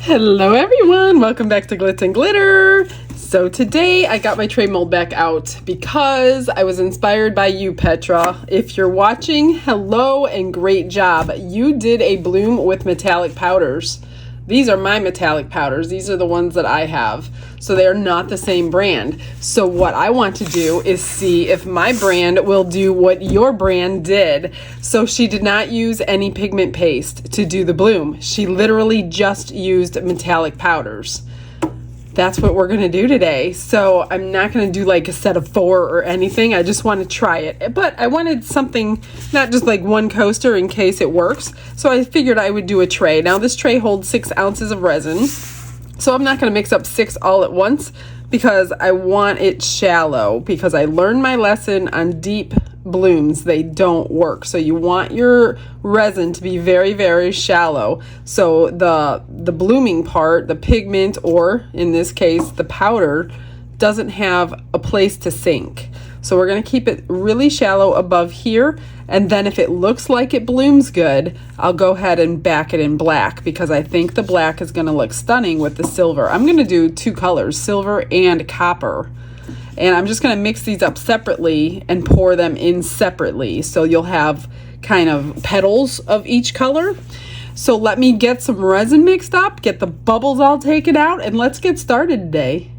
Hello everyone, welcome back to Glitz and Glitter. So today I got my tray mold back out because I was inspired by you, Petra. If you're watching, hello and great job. You did a bloom with metallic powders. These are my metallic powders. These are the ones that I have. So they are not the same brand. So what I want to do is see if my brand will do what your brand did. So she did not use any pigment paste to do the bloom. She literally just used metallic powders. That's what we're gonna do today. So I'm not gonna do like a set of 4 or anything. I just want to try it. But I wanted something, not just like one coaster in case it works. So I figured I would do a tray. Now this tray holds 6 ounces of resin. So I'm not gonna mix up 6 all at once because I want it shallow, because I learned my lesson on deep blooms. They don't work. So you want your resin to be very, very shallow. So the blooming part, the pigment, or in this case, the powder, doesn't have a place to sink. So we're going to keep it really shallow above here. And then if it looks like it blooms good, I'll go ahead and back it in black because I think the black is going to look stunning with the silver. I'm going to do 2 colors, silver and copper. And I'm just going to mix these up separately and pour them in separately. So you'll have kind of petals of each color. So let me get some resin mixed up, get the bubbles all taken out, and let's get started today.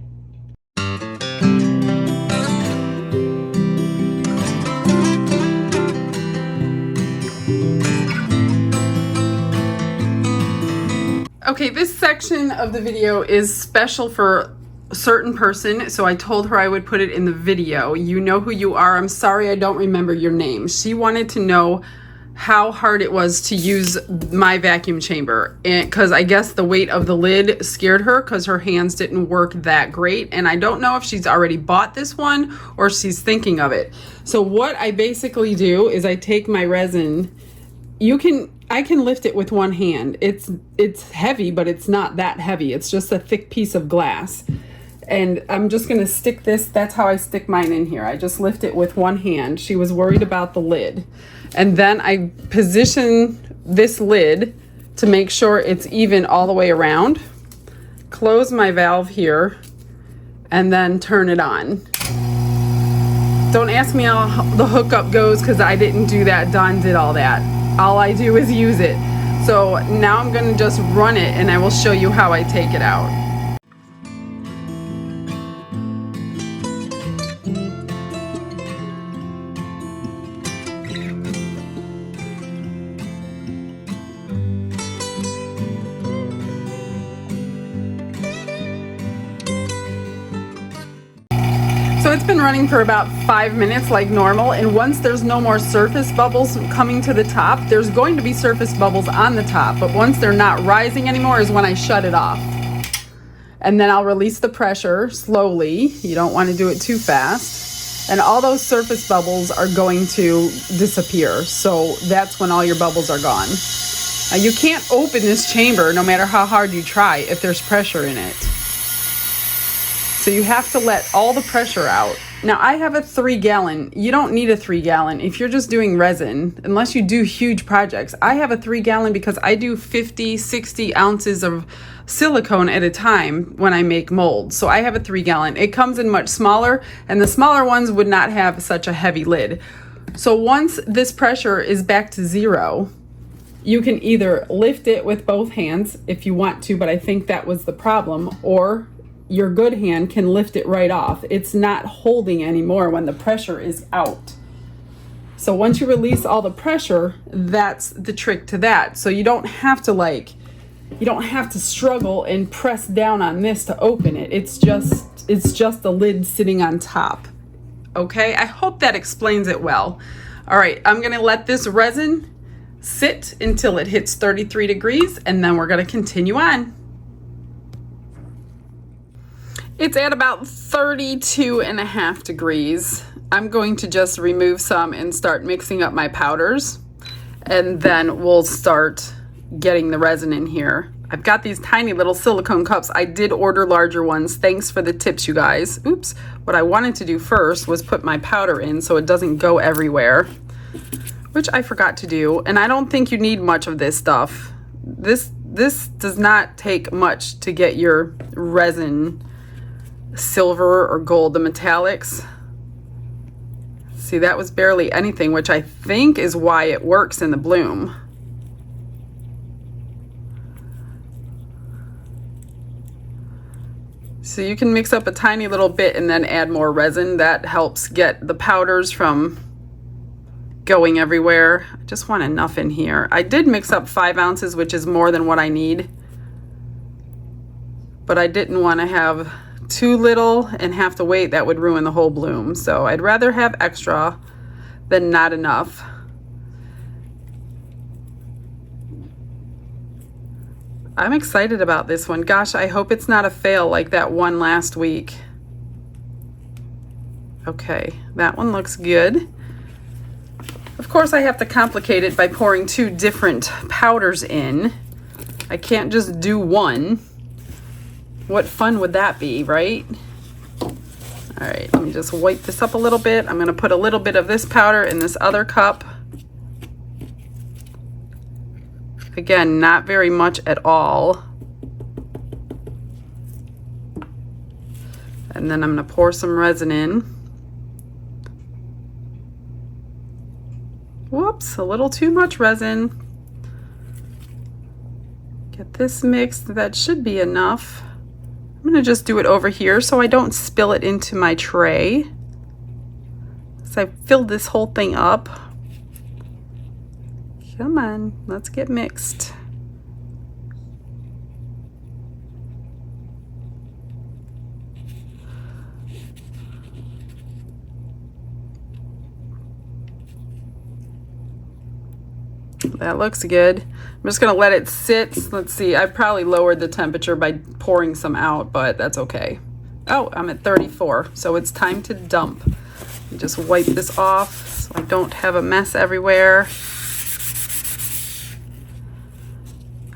Okay, this section of the video is special for a certain person, so I told her I would put it in the video. You know who you are. I'm sorry I don't remember your name. She wanted to know how hard it was to use my vacuum chamber, and because I guess the weight of the lid scared her because her hands didn't work that great, and I don't know if she's already bought this one or she's thinking of it. So what I basically do is I take my resin. I can lift it with one hand. It's heavy, but it's not that heavy. It's just a thick piece of glass. And I'm just gonna stick this, that's how I stick mine in here. I just lift it with one hand. She was worried about the lid. And then I position this lid to make sure it's even all the way around. Close my valve here and then turn it on. Don't ask me how the hookup goes because I didn't do that. Dawn did all that. All I do is use it. So now I'm gonna just run it and I will show you how I take it out. So it's been running for about 5 minutes like normal, and once there's no more surface bubbles coming to the top, there's going to be surface bubbles on the top, but once they're not rising anymore is when I shut it off. And then I'll release the pressure slowly. You don't want to do it too fast. And all those surface bubbles are going to disappear. So that's when all your bubbles are gone. Now you can't open this chamber no matter how hard you try if there's pressure in it. So you have to let all the pressure out. Now I have a 3-gallon. You don't need a 3-gallon if you're just doing resin, unless you do huge projects. I have a 3-gallon because I do 50, 60 ounces of silicone at a time when I make molds. So I have a 3-gallon. It comes in much smaller, and the smaller ones would not have such a heavy lid. So once this pressure is back to 0, you can either lift it with both hands if you want to, but I think that was the problem, or your good hand can lift it right off. It's not holding anymore when the pressure is out. So once you release all the pressure, that's the trick to that. So you don't have to struggle and press down on this to open it. It's just the lid sitting on top. Okay, I hope that explains it well. All right, I'm gonna let this resin sit until it hits 33 degrees, and then we're gonna continue on. It's at about 32.5 degrees. I'm going to just remove some and start mixing up my powders, and then we'll start getting the resin in here. I've got these tiny little silicone cups. I did order larger ones. Thanks for the tips, you guys. Oops. What I wanted to do first was put my powder in so it doesn't go everywhere, which I forgot to do. And I don't think you need much of this stuff. this does not take much to get your resin silver or gold, the metallics. See, that was barely anything, which I think is why it works in the bloom. So you can mix up a tiny little bit and then add more resin. That helps get the powders from going everywhere. I just want enough in here. I did mix up 5 ounces, which is more than what I need. But I didn't want to have too little and have to wait. That would ruin the whole bloom. So I'd rather have extra than not enough. I'm excited about this one. Gosh, I hope it's not a fail like that one last week. Okay, that one looks good. Of course, I have to complicate it by pouring 2 different powders in. I can't just do one. What fun would that be, right? All right, let me just wipe this up a little bit. I'm gonna put a little bit of this powder in this other cup. Again, not very much at all. And then I'm gonna pour some resin in. Whoops, a little too much resin. Get this mixed, that should be enough. I'm gonna just do it over here so I don't spill it into my tray. So I filled this whole thing up. Come on, let's get mixed. That looks good. I'm just gonna let it sit. Let's see, I probably lowered the temperature by pouring some out, but that's okay. Oh, I'm at 34, so it's time to dump. Just wipe this off so I don't have a mess everywhere.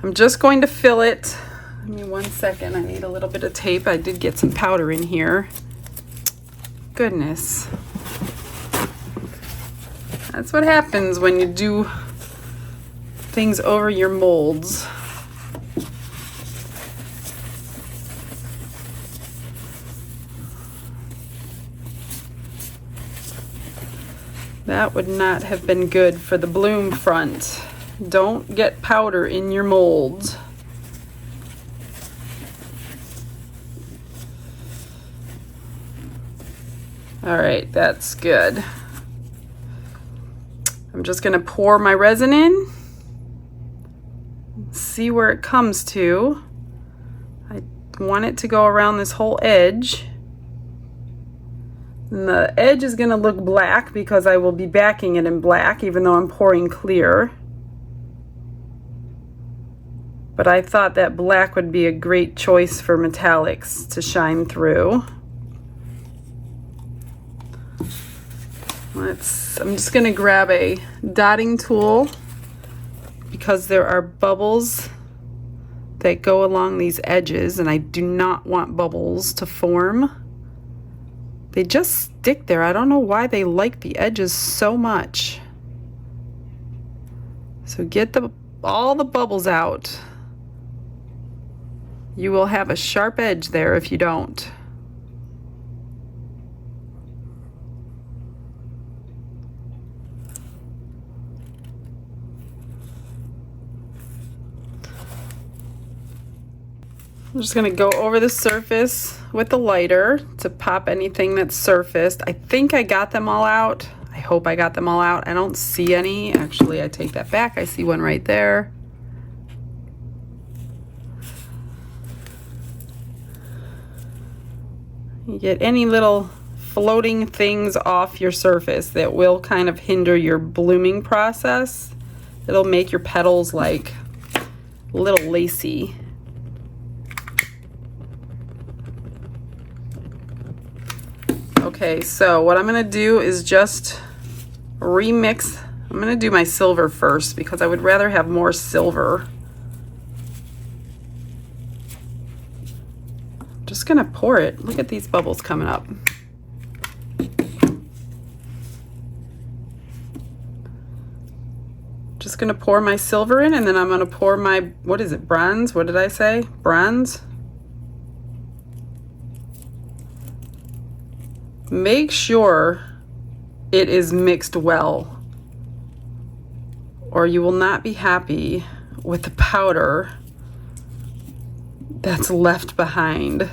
I'm just going to fill it. Give me 1 second. I need a little bit of tape. I did get some powder in here. Goodness. That's what happens when you do things over your molds. That would not have been good for the bloom front. Don't get powder in your molds. All right, that's good. I'm just gonna pour my resin in, see where it comes to. I want it to go around this whole edge. And the edge is gonna look black because I will be backing it in black even though I'm pouring clear. But I thought that black would be a great choice for metallics to shine through. I'm just gonna grab a dotting tool because there are bubbles that go along these edges and I do not want bubbles to form. They just stick there. I don't know why they like the edges so much. So get all the bubbles out. You will have a sharp edge there if you don't. I'm just gonna go over the surface with the lighter to pop anything that's surfaced. I think I got them all out. I hope I got them all out. I don't see any. Actually, I take that back. I see one right there. You get any little floating things off your surface that will kind of hinder your blooming process. It'll make your petals like a little lacy. Okay, so what I'm gonna do is just remix. I'm gonna do my silver first because I would rather have more silver. Just gonna pour it. Look at these bubbles coming up. Just just going to pour my silver in, and then I'm going to pour my, what is it, bronze? What did I say? Bronze? Make sure it is mixed well, or you will not be happy with the powder that's left behind.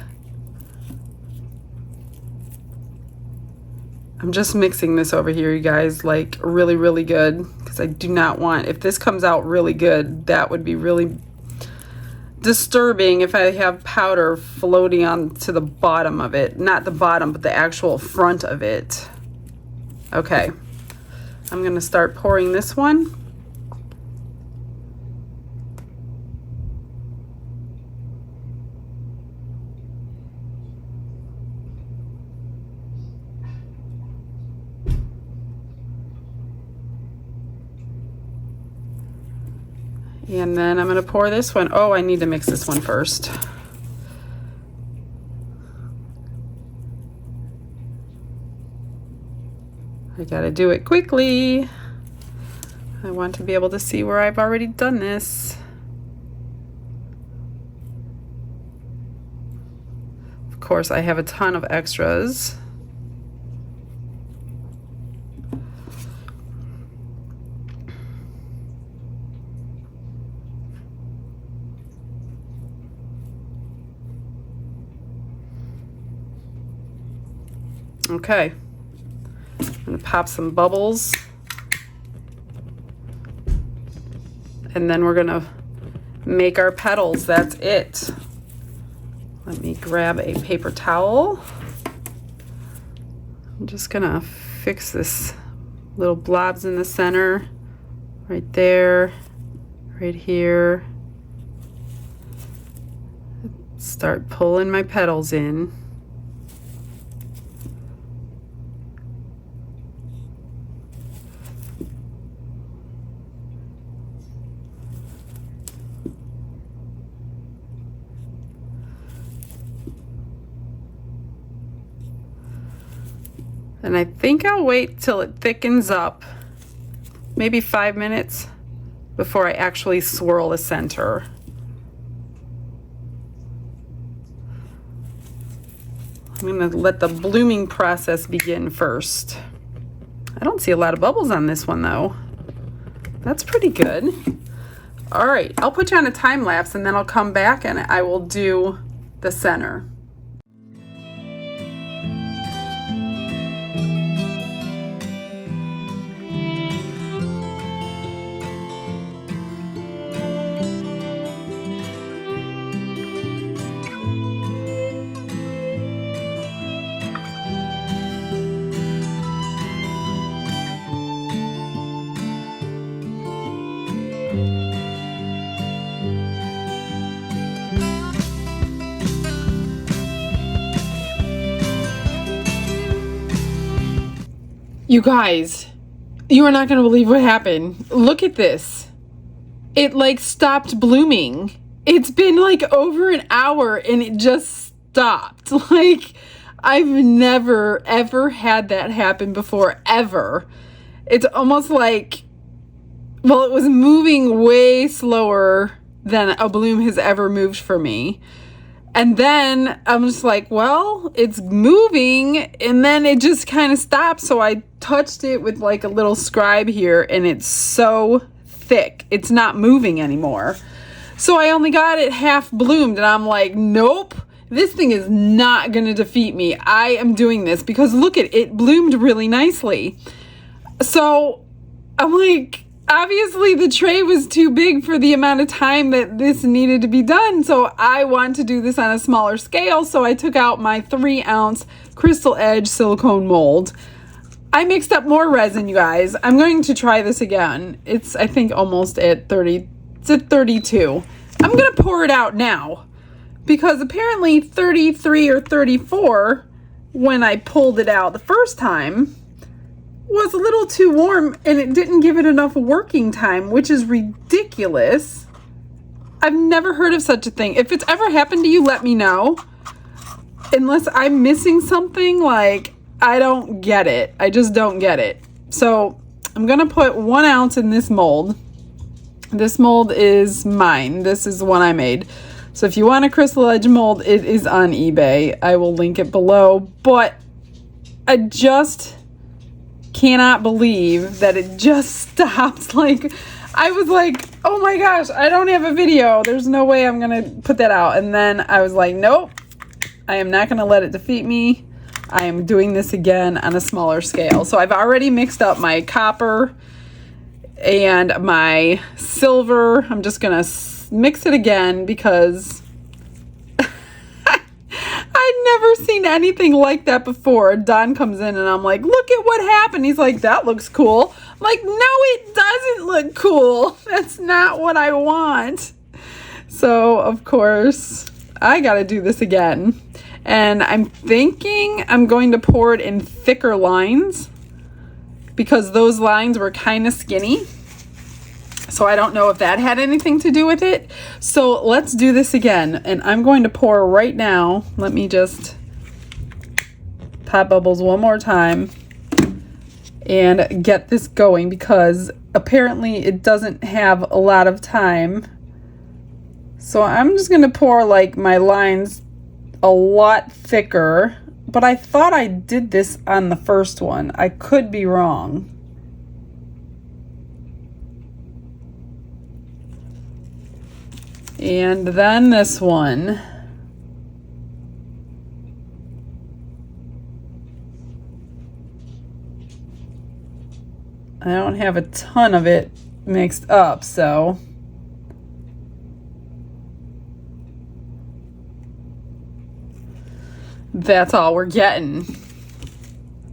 I'm just mixing this over here, you guys, like really, really good, because I do not want, if this comes out really good, that would be really disturbing if I have powder floating on to the bottom of it. Not the bottom, but the actual front of it. Okay, I'm gonna start pouring this one. And then I'm going to pour this one. Oh, I need to mix this one first. I got to do it quickly. I want to be able to see where I've already done this. Of course, I have a ton of extras. Okay, I'm gonna pop some bubbles, and then we're gonna make our petals. That's it. Let me grab a paper towel. I'm just gonna fix this little blobs in the center, right there, right here. Start pulling my petals in. And I think I'll wait till it thickens up, maybe 5 minutes, before I actually swirl the center. I'm gonna let the blooming process begin first. I don't see a lot of bubbles on this one though. That's pretty good. All right, I'll put you on a time lapse and then I'll come back and I will do the center. You guys, you are not going to believe what happened. Look at this. It like stopped blooming. It's been like over an hour and it just stopped. Like, I've never ever had that happen before, ever. It's almost like, well, it was moving way slower than a bloom has ever moved for me. And then I'm just like, well, it's moving, and then it just kind of stopped. So I touched it with like a little scribe here, and it's so thick. It's not moving anymore. So I only got it half bloomed, and I'm like, nope, this thing is not going to defeat me. I am doing this because look at it bloomed really nicely. So I'm like, obviously the tray was too big for the amount of time that this needed to be done. So I want to do this on a smaller scale. So I took out my 3-ounce Crystal Edge silicone mold. I mixed up more resin, you guys. I'm going to try this again. It's, I think, almost at 30. It's at 32. I'm going to pour it out now because apparently 33 or 34 when I pulled it out the first time was a little too warm and it didn't give it enough working time, which is ridiculous. I've never heard of such a thing. If it's ever happened to you, let me know. Unless I'm missing something, like, I don't get it. I just don't get it. So I'm gonna put 1 ounce in this mold. This mold is mine. This is the one I made. So if you want a crystal edge mold, it is on eBay. I will link it below. But I just cannot believe that it just stopped. Like, I was like, oh my gosh, I don't have a video. There's no way I'm going to put that out. And then I was like, nope, I am not going to let it defeat me. I am doing this again on a smaller scale. So I've already mixed up my copper and my silver. I'm just going to mix it again because I'd never seen anything like that before. Don comes in and I'm like, look at what happened. He's like, that looks cool. I'm like, no, it doesn't look cool. That's not what I want. So, of course, I got to do this again. And I'm thinking I'm going to pour it in thicker lines because those lines were kind of skinny. So I don't know if that had anything to do with it. So let's do this again. And I'm going to pour right now. Let me just pop bubbles one more time and get this going because apparently it doesn't have a lot of time. So I'm just going to pour like my lines a lot thicker. But I thought I did this on the first one. I could be wrong. And then this one. I don't have a ton of it mixed up, so that's all we're getting.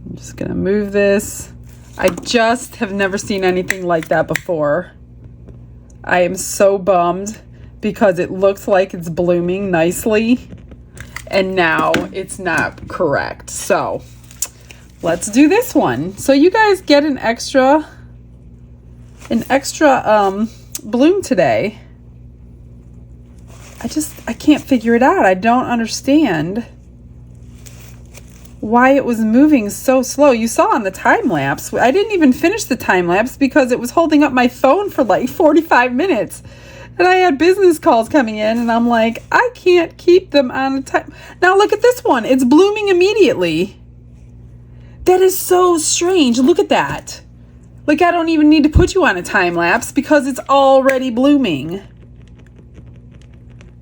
I'm just gonna move this. I just have never seen anything like that before. I am so bummed because it looks like it's blooming nicely and now it's not correct. So let's do this one. So you guys get an extra bloom today. I can't figure it out. I don't understand why it was moving so slow. You saw on the time lapse, I didn't even finish the time lapse because it was holding up my phone for like 45 minutes. And I had business calls coming in and I'm like, I can't keep them on a time. Now look at this one. It's blooming immediately. That is so strange. Look at that. Like I don't even need to put you on a time lapse because it's already blooming.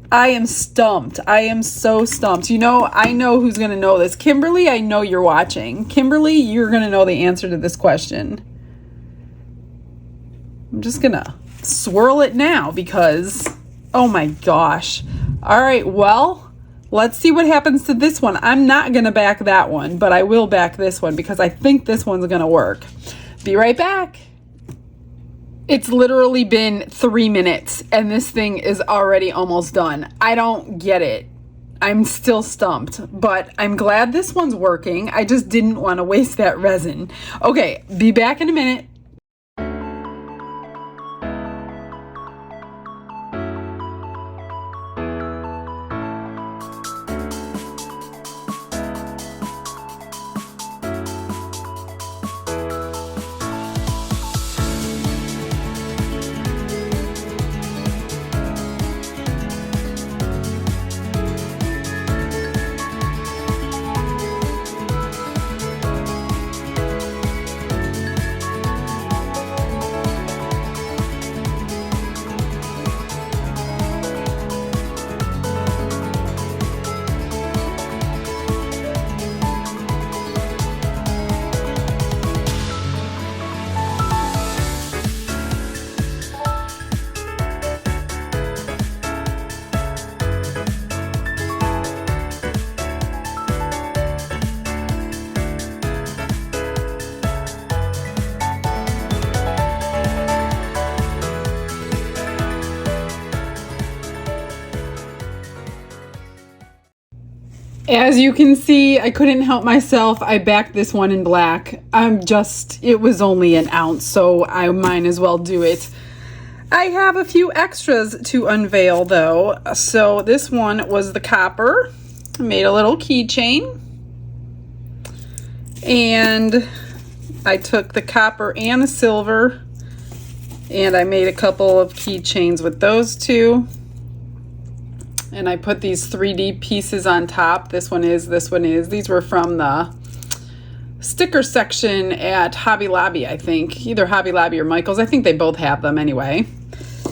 I am stumped. I am so stumped. You know, I know who's going to know this. Kimberly, I know you're watching. Kimberly, you're going to know the answer to this question. I'm just going to swirl it now because, oh my gosh. All right, well, let's see what happens to this one. I'm not going to back that one, but I will back this one because I think this one's going to work. Be right back. It's literally been 3 minutes and this thing is already almost done. I don't get it. I'm still stumped, but I'm glad this one's working. I just didn't want to waste that resin. Okay, be back in a minute. As you can see, I couldn't help myself. I backed this one in black. It was only an ounce, so I might as well do it. I have a few extras to unveil though. So this one was the copper. I made a little keychain. And I took the copper and the silver And I made a couple of keychains with those two. And I put these 3D pieces on top. This one is. These were from the sticker section at Hobby Lobby, I think. Either Hobby Lobby or Michael's. I think they both have them anyway.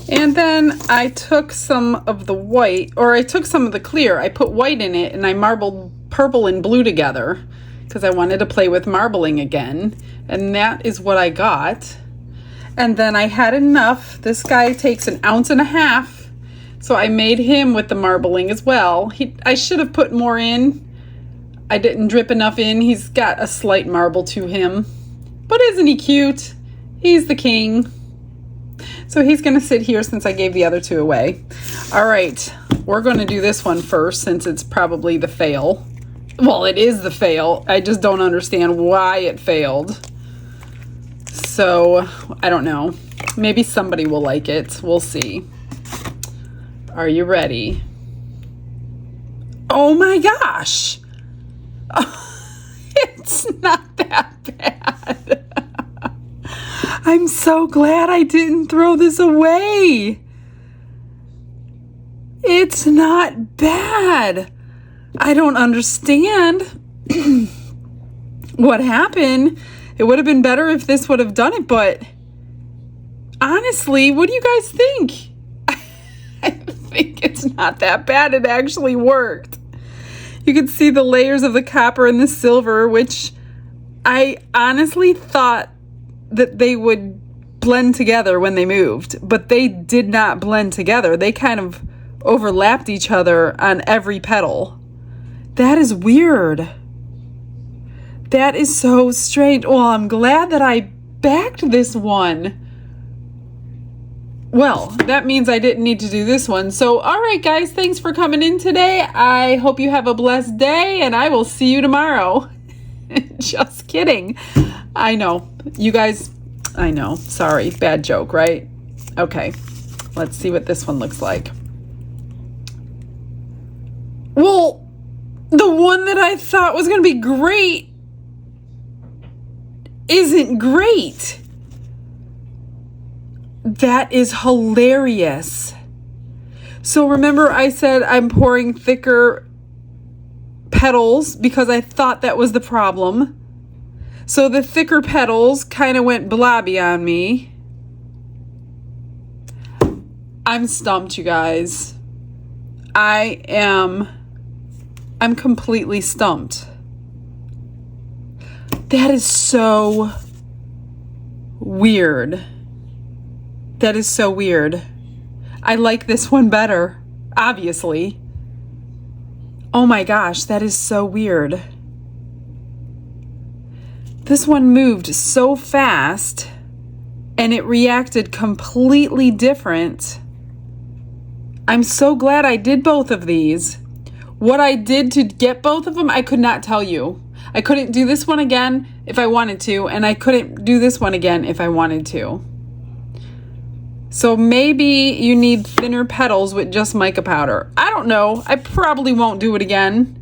And then I took some of the white, or I took some of the clear. I put white in it and I marbled purple and blue together because I wanted to play with marbling again. And that is what I got. And then I had enough. This guy takes 1.5 ounces. So I made him with the marbling as well. I should have put more in. I didn't drip enough in. He's got a slight marble to him. But isn't he cute? He's the king. So he's going to sit here since I gave the other two away. All right, we're going to do this one first since it's probably the fail. Well, it is the fail. I just don't understand why it failed. So, I don't know. Maybe somebody will like it. We'll see. Are you ready? Oh my gosh! It's not that bad. I'm so glad I didn't throw this away. It's not bad. I don't understand what happened. It would have been better if this would have done it, but honestly, what do you guys think? I think it's not that bad. It actually worked. You can see the layers of the copper and the silver, which I honestly thought that they would blend together when they moved, but they did not blend together. They kind of overlapped each other on every petal. That is weird. That is so strange. Well, I'm glad that I backed this one. Well, that means I didn't need to do this one. So, all right, guys, thanks for coming in today. I hope you have a blessed day, and I will see you tomorrow. Just kidding. I know. You guys, I know. Sorry. Bad joke, right? Okay. Let's see what this one looks like. Well, the one that I thought was going to be great isn't great. That is hilarious. So remember I said I'm pouring thicker petals because I thought that was the problem. So the thicker petals kind of went blobby on me. I'm stumped, you guys. I'm completely stumped. That is so weird. That is so weird. I like this one better, obviously. Oh my gosh, that is so weird. This one moved so fast and it reacted completely different. I'm so glad I did both of these. What I did to get both of them, I could not tell you. I couldn't do this one again if I wanted to, and I couldn't do this one again if I wanted to. So maybe you need thinner petals with just mica powder. I don't know. I probably won't do it again.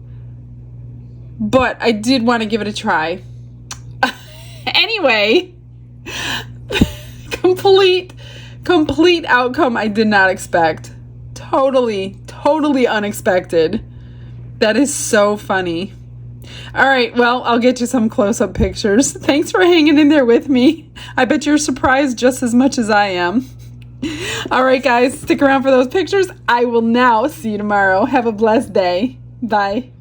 But I did want to give it a try. Anyway, complete outcome I did not expect. Totally unexpected. That is so funny. All right, well, I'll get you some close-up pictures. Thanks for hanging in there with me. I bet you're surprised just as much as I am. All right, guys, stick around for those pictures. I will now see you tomorrow. Have a blessed day. Bye.